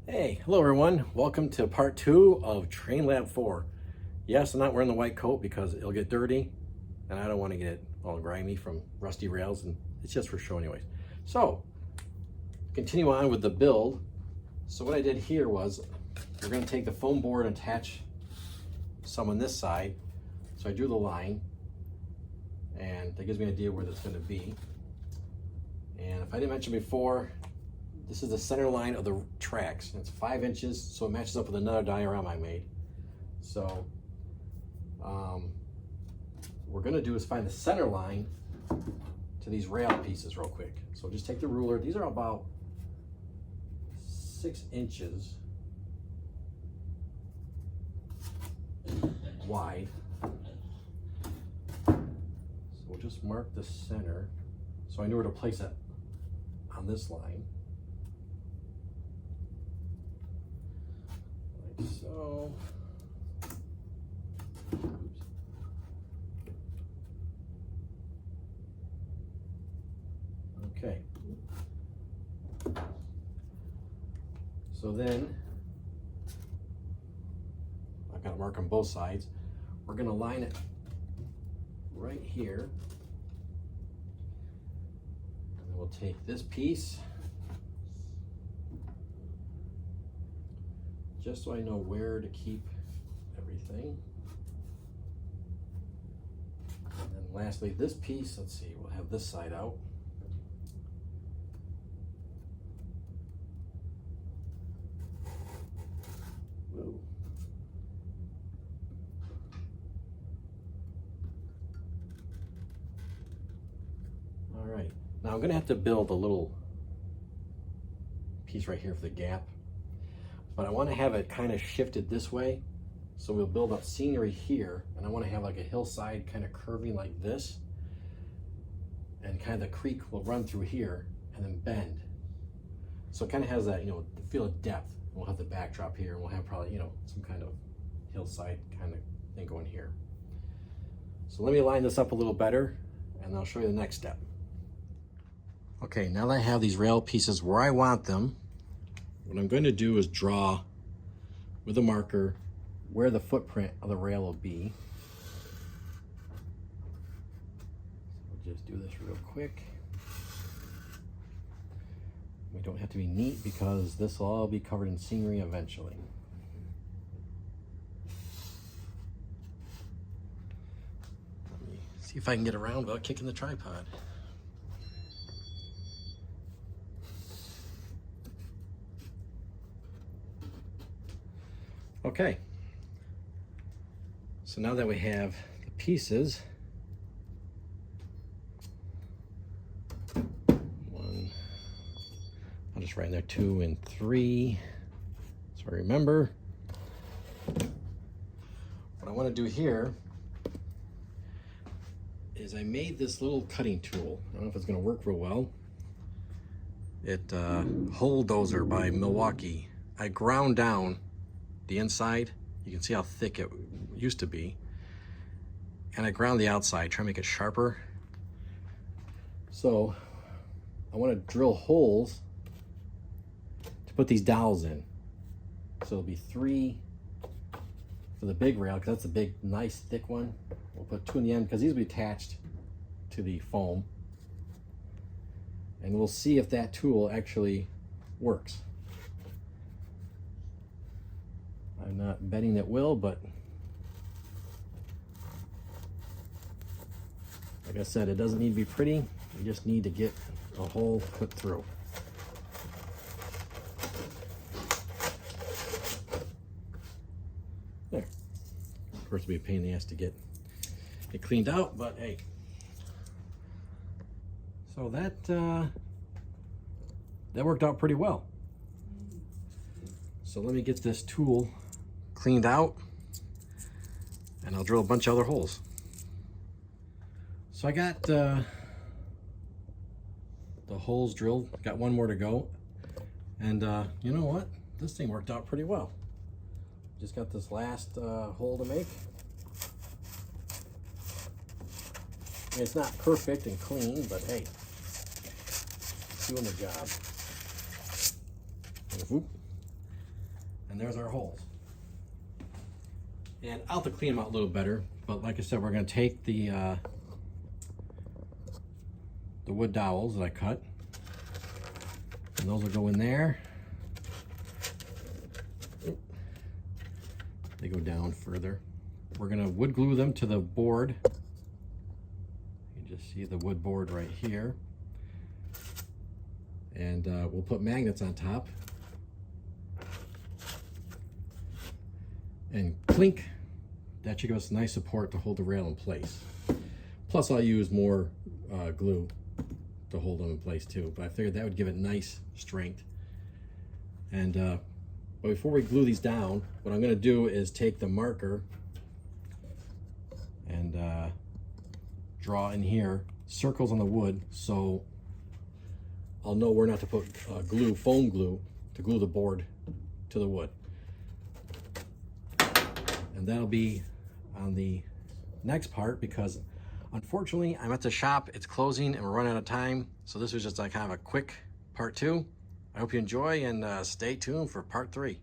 Hey, hello everyone. Welcome to part 2 of Train Lab 4. Yes, I'm not wearing the white coat because it'll get dirty and I don't want to get it all grimy from rusty rails, and it's just for show anyways. So, continue on with the build. So what I did here was, we're going to take the foam board and attach some on this side. So I drew the line and that gives me an idea where that's going to be. And if I didn't mention before, this is the center line of the tracks. It's 5 inches, so it matches up with another diorama I made. So what we're gonna do is find the center line to these rail pieces real quick. So just take the ruler. These are about 6 inches wide. So we'll just mark the center so I know where to place it on this line. So, oops. Okay. So then, I've got a mark on both sides. We're going to line it right here. And then we'll take this piece, just so I know where to keep everything. And then lastly, this piece, let's see, we'll have this side out. Whoa. All right, now I'm gonna have to build a little piece right here for the gap. But I want to have it kind of shifted this way. So we'll build up scenery here, and I want to have like a hillside kind of curving like this. And kind of the creek will run through here and then bend. So it kind of has that, the feel of depth. We'll have the backdrop here, and we'll have probably, some kind of hillside kind of thing going here. So let me line this up a little better, and I'll show you the next step. Okay, now that I have these rail pieces where I want them, what I'm going to do is draw with a marker where the footprint of the rail will be. So we'll just do this real quick. We don't have to be neat because this will all be covered in scenery eventually. Let me see if I can get around without kicking the tripod. Okay, so now that we have the pieces, 1, I'll just write in there 2 and 3, so I remember. What I want to do here is I made this little cutting tool. I don't know if it's going to work real well. It Hole Dozer by Milwaukee. I ground down the inside. You can see how thick it used to be, and I ground the outside, try to make it sharper. So I want to drill holes to put these dowels in. So it'll be 3 for the big rail, because that's a big, nice, thick one. We'll put 2 in the end because these will be attached to the foam, and we'll see if that tool actually works. I'm not betting it will, but like I said, it doesn't need to be pretty. You just need to get a hole put through. There. Of course, it'll be a pain in the ass to get it cleaned out, but hey. So that worked out pretty well. So let me get this tool cleaned out, and I'll drill a bunch of other holes. So I got the holes drilled, got 1 more to go, and you know what? This thing worked out pretty well. Just got this last hole to make. It's not perfect and clean, but hey, it's doing the job. Whoop. And there's our holes. And I'll have to clean them out a little better, but like I said, we're going to take the wood dowels that I cut, and those will go in there. They go down further. We're going to wood glue them to the board. You just see the wood board right here. And we'll put magnets on top. And clink. That should give us nice support to hold the rail in place. Plus I'll use more glue to hold them in place too, but I figured that would give it nice strength. And but before we glue these down, what I'm going to do is take the marker and draw in here circles on the wood, so I'll know where not to put glue, foam glue, to glue the board to the wood. And that'll be on the next part, because unfortunately I'm at the shop, it's closing and we're running out of time. So this was just like kind of a quick part 2. I hope you enjoy, and stay tuned for part 3.